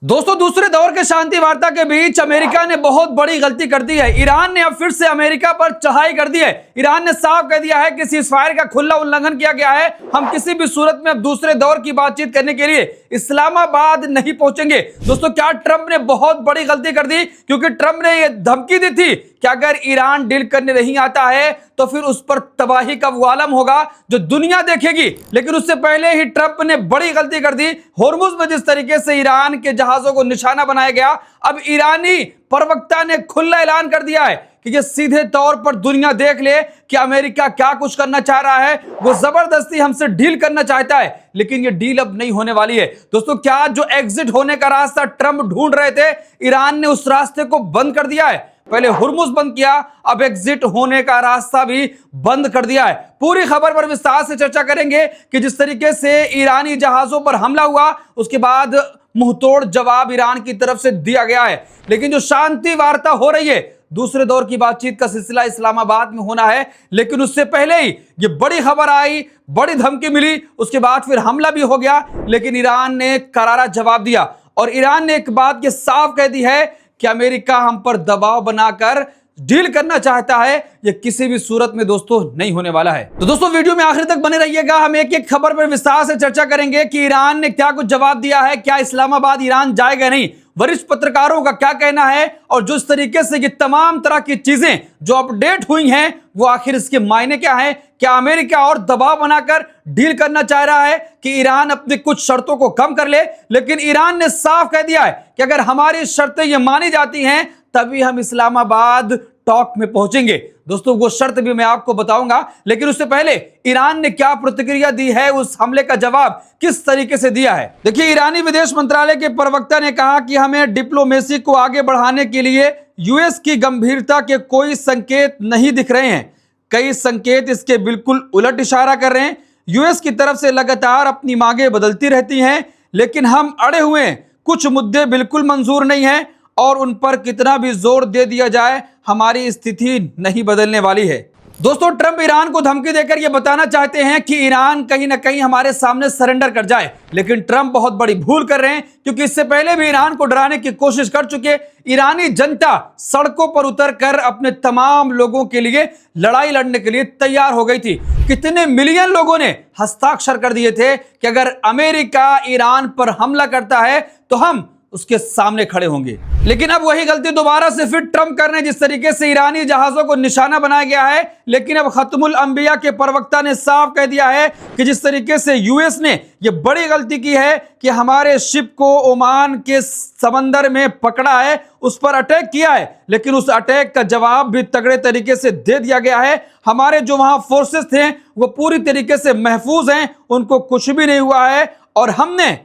दोस्तों, दूसरे दौर के शांति वार्ता के बीच अमेरिका ने बहुत बड़ी गलती कर दी है। ईरान ने अब फिर से अमेरिका पर चढ़ाई कर दी है। ईरान ने साफ कह दिया है कि सीजफायर का खुला उल्लंघन किया गया है। हम किसी भी सूरत में अब दूसरे दौर की बातचीत करने के लिए इस्लामाबाद नहीं पहुंचेंगे। दोस्तों, क्या ट्रंप ने बहुत बड़ी गलती कर दी? क्योंकि ट्रंप ने यह धमकी दी थी कि अगर ईरान डील करने नहीं आता है तो फिर उस पर तबाही का वो आलम होगा जो दुनिया देखेगी। लेकिन उससे पहले ही ट्रंप ने बड़ी गलती कर दी। होर्मुज में जिस तरीके से ईरान के जहाजों को निशाना बनाया गया, अब ईरानी प्रवक्ता ने खुला ऐलान कर दिया है कि ये सीधे तौर पर दुनिया देख ले कि अमेरिका क्या कुछ करना चाह रहा है। वो जबरदस्ती हमसे डील करना चाहता है, लेकिन ये डील अब नहीं होने वाली है। दोस्तों, क्या जो एग्जिट होने का रास्ता ट्रंप ढूंढ रहे थे, ईरान ने उस रास्ते को बंद कर दिया है। पहले हुर्मुज बंद किया, अब एग्जिट होने का रास्ता भी बंद कर दिया है। पूरी खबर पर विस्तार से चर्चा करेंगे कि जिस तरीके से ईरानी जहाजों पर हमला हुआ, उसके बाद मुंहतोड़ जवाब ईरान की तरफ से दिया गया है। लेकिन जो शांति वार्ता हो रही है, दूसरे दौर की बातचीत का सिलसिला इस्लामाबाद में होना है। लेकिन उससे पहले ही ये बड़ी खबर आई, बड़ी धमकी मिली, उसके बाद फिर हमला भी हो गया। लेकिन ईरान ने करारा जवाब दिया और ईरान ने एक बात ये साफ कह दी है कि अमेरिका हम पर दबाव बनाकर डील करना चाहता है। यह किसी भी सूरत में दोस्तों नहीं होने वाला है। तो दोस्तों, वीडियो में आखिर तक बने रहिएगा। हम एक एक खबर पर विस्तार से चर्चा करेंगे कि ईरान ने क्या कुछ जवाब दिया है, क्या इस्लामाबाद ईरान जाएगा नहीं, वरिष्ठ पत्रकारों का क्या कहना है, और जिस तरीके से ये तमाम तरह की चीजें जो अपडेट हुई हैं, वो आखिर इसके मायने क्या है। क्या अमेरिका और दबाव बनाकर डील करना चाह रहा है कि ईरान अपनी कुछ शर्तों को कम कर ले? लेकिन ईरान ने साफ कह दिया है कि अगर हमारी शर्तें ये मानी जाती हैं तभी हम इस्लामाबाद टॉक में पहुंचेंगे। दोस्तों, वो शर्त भी मैं आपको बताऊंगा। लेकिन उससे पहले ईरान ने क्या प्रतिक्रिया दी है, उस हमले का जवाब किस तरीके से दिया है। देखिए, ईरानी विदेश मंत्रालय के प्रवक्ता ने कहा कि हमें डिप्लोमेसी को आगे बढ़ाने के लिए यूएस की गंभीरता के कोई संकेत नहीं दिख रहे हैं। कई संकेत इसके बिल्कुल उलट इशारा कर रहे हैं। यूएस की तरफ से लगातार अपनी मांगें बदलती रहती हैं, लेकिन हम अड़े हुए हैं। कुछ मुद्दे बिल्कुल मंजूर नहीं हैं और उन पर कितना भी जोर दे दिया जाए, हमारी स्थिति नहीं बदलने वाली है। दोस्तों, ट्रंप ईरान को धमकी देकर यह बताना चाहते हैं कि ईरान कहीं ना कहीं हमारे सामने सरेंडर कर जाए। लेकिन ट्रंप बहुत बड़ी भूल कर रहे हैं, क्योंकि इससे पहले भी ईरान को डराने की कोशिश कर चुके। ईरानी जनता सड़कों पर उतरकर अपने तमाम लोगों के लिए लड़ाई लड़ने के लिए तैयार हो गई थी। कितने मिलियन लोगों ने हस्ताक्षर कर दिए थे कि अगर अमेरिका ईरान पर हमला करता है तो हम उसके सामने खड़े होंगे। लेकिन अब वही गलती दोबारा से फिर ट्रंप कर रहे हैं। जिस तरीके से ईरानी जहाजों को निशाना बनाया गया है, लेकिन अब खत्मुल अंबिया के प्रवक्ता ने साफ कह दिया है कि जिस तरीके से यूएस ने यह बड़ी गलती की है कि हमारे शिप को ओमान के समंदर में पकड़ा है, उस पर अटैक किया है, लेकिन उस अटैक का जवाब भी तगड़े तरीके से दे दिया गया है। हमारे जो वहां फोर्सेस थे वो पूरी तरीके से महफूज हैं, उनको कुछ भी नहीं हुआ है। और हमने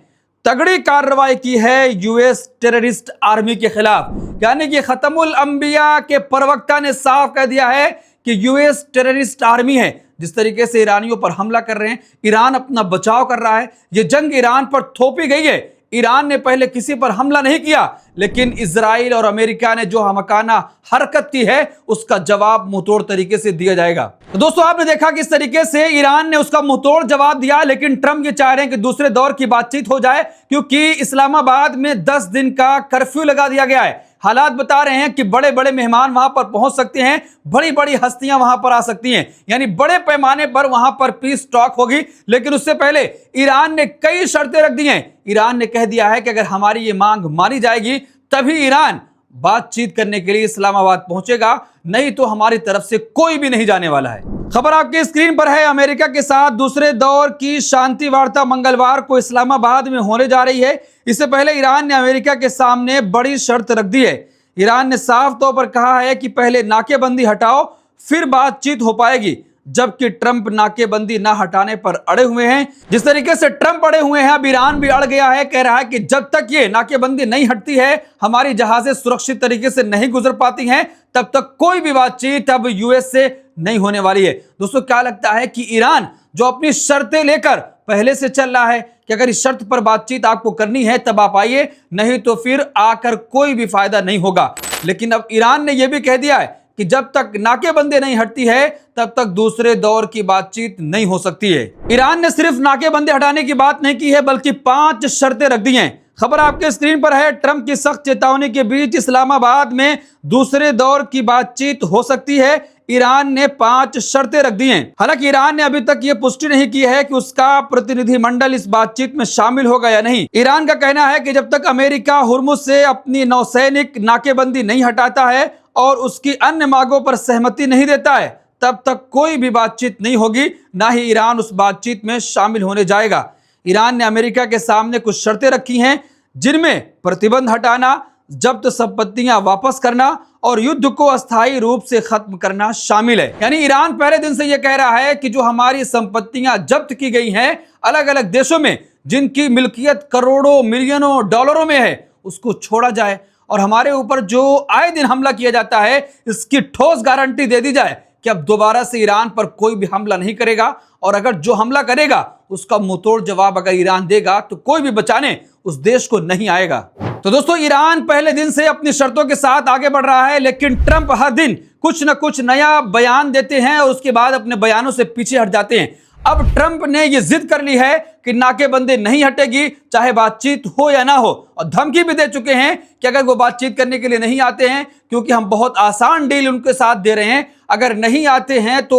तगड़ी कार्रवाई की है यूएस टेररिस्ट आर्मी के खिलाफ। यानी कि खत्मुल अंबिया के प्रवक्ता ने साफ कह दिया है कि यूएस टेररिस्ट आर्मी है। जिस तरीके से ईरानियों पर हमला कर रहे हैं, ईरान अपना बचाव कर रहा है। यह जंग ईरान पर थोपी गई है। ईरान ने पहले किसी पर हमला नहीं किया, लेकिन इजराइल और अमेरिका ने जो हमकाना हरकत की है, उसका जवाब मुंहतोड़ तरीके से दिया जाएगा। तो दोस्तों, आपने देखा किस तरीके से ईरान ने उसका मुंहतोड़ जवाब दिया। लेकिन ट्रंप ये चाह रहे हैं कि दूसरे दौर की बातचीत हो जाए, क्योंकि इस्लामाबाद में 10 दिन का कर्फ्यू लगा दिया गया है। हालात बता रहे हैं कि बड़े बड़े मेहमान वहां पर पहुंच सकते हैं, बड़ी बड़ी हस्तियां वहां पर आ सकती हैं, यानी बड़े पैमाने पर वहां पर पीस टॉक होगी। लेकिन उससे पहले ईरान ने कई शर्तें रख दी हैं। ईरान ने कह दिया है कि अगर हमारी ये मांग मानी जाएगी तभी ईरान बातचीत करने के लिए इस्लामाबाद पहुंचेगा, नहीं तो हमारी तरफ से कोई भी नहीं जाने वाला है। खबर आपके स्क्रीन पर है। अमेरिका के साथ दूसरे दौर की शांति वार्ता मंगलवार को इस्लामाबाद में होने जा रही है। इससे पहले ईरान ने अमेरिका के सामने बड़ी शर्त रख दी है। ईरान ने साफ तौर पर कहा है कि पहले नाकेबंदी हटाओ, फिर बातचीत हो पाएगी। जबकि ट्रंप नाकेबंदी ना हटाने पर अड़े हुए हैं। जिस तरीके से ट्रंप अड़े हुए हैं, अब ईरान भी अड़ गया है। कह रहा है कि जब तक ये नाकेबंदी नहीं हटती है, हमारी जहाजें सुरक्षित तरीके से नहीं गुजर पाती हैं, तब तक कोई भी बातचीत अब यूएस से नहीं होने वाली है। दोस्तों, क्या लगता है कि ईरान जो अपनी शर्तें लेकर पहले से चल रहा है कि अगर इस शर्त पर बातचीत आपको करनी है तब आप आइए, नहीं तो फिर आकर कोई भी फायदा नहीं होगा। लेकिन अब ईरान ने यह भी कह दिया है कि जब तक नाकेबंदी नहीं हटती है तब तक दूसरे दौर की बातचीत नहीं हो सकती है। ईरान ने सिर्फ नाकेबंदी हटाने की बात नहीं की है, बल्कि 5 शर्तें रख दी हैं। खबर आपके स्क्रीन पर है। ट्रंप की सख्त चेतावनी के बीच इस्लामाबाद में दूसरे दौर की बातचीत हो सकती है। ईरान ने 5 शर्तें रख दी हैं। हालांकि ईरान ने अभी तक यह पुष्टि नहीं की है कि उसका प्रतिनिधिमंडल इस बातचीत में शामिल होगा या नहीं। ईरान का कहना है कि जब तक अमेरिका हुर्मुज से अपनी नौसैनिक नाकेबंदी नहीं हटाता है और उसकी अन्य मांगों पर सहमति नहीं देता है, तब तक कोई भी बातचीत नहीं होगी, ना ही ईरान उस बातचीत में शामिल होने जाएगा। ईरान ने अमेरिका के सामने कुछ शर्तें रखी हैं, जिनमें प्रतिबंध हटाना, जब्त संपत्तियां वापस करना और युद्ध को अस्थायी रूप से खत्म करना शामिल है। यानी ईरान पहले दिन से यह कह रहा है कि जो हमारी संपत्तियां जब्त की गई हैं अलग अलग देशों में, जिनकी मिल्कियत करोड़ों मिलियनों डॉलरों में है, उसको छोड़ा जाए और हमारे ऊपर जो आए दिन हमला किया जाता है इसकी ठोस गारंटी दे दी जाए कि अब दोबारा से ईरान पर कोई भी हमला नहीं करेगा, और अगर जो हमला करेगा उसका मुंहतोड़ जवाब अगर ईरान देगा तो कोई भी बचाने उस देश को नहीं आएगा। तो दोस्तों, ईरान पहले दिन से अपनी शर्तों के साथ आगे बढ़ रहा है, लेकिन ट्रंप हर दिन कुछ न कुछ नया बयान देते हैं और उसके बाद अपने बयानों से पीछे हट जाते हैं। अब ट्रंप ने यह जिद कर ली है कि नाकेबंदी नहीं हटेगी, चाहे बातचीत हो या ना हो, और धमकी भी दे चुके हैं कि अगर वो बातचीत करने के लिए नहीं आते हैं, क्योंकि हम बहुत आसान डील उनके साथ दे रहे हैं, अगर नहीं आते हैं तो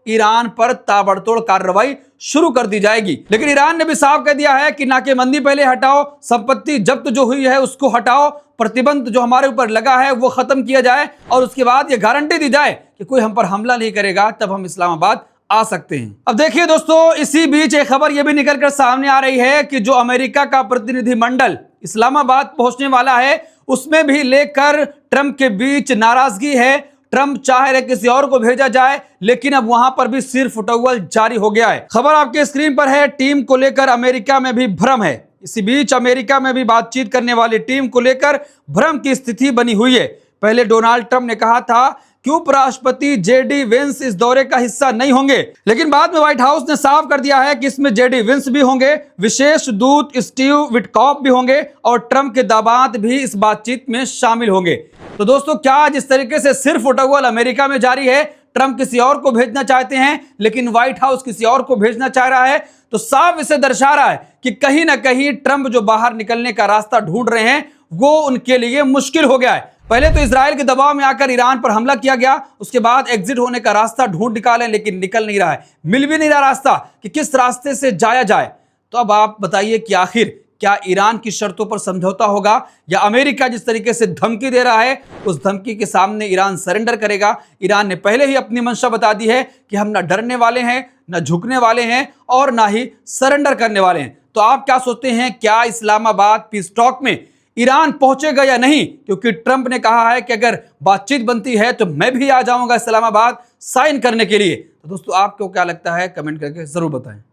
ईरान पर ताबड़तोड़ कार्रवाई शुरू कर दी जाएगी। लेकिन ईरान ने भी साफ कह दिया है कि नाकेबंदी पहले हटाओ, संपत्ति जब्त जो हुई है उसको हटाओ, प्रतिबंध जो हमारे ऊपर लगा है वो खत्म किया जाए, और उसके बाद ये गारंटी दी जाए कि कोई हम पर हमला नहीं करेगा, तब हम इस्लामाबाद आ सकते हैं। अब देखिए दोस्तों, इसी बीच एक खबर यह भी निकलकर सामने आ रही है कि जो अमेरिका का प्रतिनिधिमंडल इस्लामाबाद पहुंचने वाला है, उसमें भी लेकर ट्रंप के बीच नाराजगी है। ट्रंप चाह रहे किसी और को भेजा जाए, लेकिन अब वहां पर भी सिर फुटौल जारी हो गया है। खबर आपके स्क्रीन पर है। टीम को लेकर अमेरिका में भी भ्रम है। इसी बीच अमेरिका में भी बातचीत करने वाली टीम को लेकर भ्रम की स्थिति बनी हुई है। पहले डोनाल्ड ट्रंप ने कहा था कि उपराष्ट्रपति जेडी वेंस इस दौरे का हिस्सा नहीं होंगे, लेकिन बाद में व्हाइट हाउस ने साफ कर दिया है कि इसमें जेडी वेंस भी होंगे, विशेष दूत स्टीव विटकॉफ भी होंगे और ट्रंप के दामाद भी इस बातचीत में शामिल होंगे। तो दोस्तों, क्या जिस तरीके से सिर्फ फुटबॉल अमेरिका में जारी है, ट्रंप किसी और को भेजना चाहते हैं लेकिन व्हाइट हाउस किसी और को भेजना चाह रहा है, तो साफ इसे दर्शा रहा है कि कहीं ना कहीं ट्रंप जो बाहर निकलने का रास्ता ढूंढ रहे हैं वो उनके लिए मुश्किल हो गया है। पहले तो इजराइल के दबाव में आकर ईरान पर हमला किया गया, उसके बाद एग्जिट होने का रास्ता ढूंढ निकाले, लेकिन निकल नहीं रहा है, मिल भी नहीं रहा रास्ता कि किस रास्ते से जाया जाए। तो अब आप बताइए कि आखिर क्या ईरान की शर्तों पर समझौता होगा, या अमेरिका जिस तरीके से धमकी दे रहा है उस धमकी के सामने ईरान सरेंडर करेगा। ईरान ने पहले ही अपनी मंशा बता दी है कि हम ना डरने वाले हैं, ना झुकने वाले हैं और ना ही सरेंडर करने वाले हैं। तो आप क्या सोचते हैं, क्या इस्लामाबाद पीस टॉक में ईरान पहुंचेगा या नहीं? क्योंकि ट्रंप ने कहा है कि अगर बातचीत बनती है तो मैं भी आ जाऊंगा इस्लामाबाद साइन करने के लिए। तो दोस्तों, आपको क्या लगता है, कमेंट करके जरूर बताएं।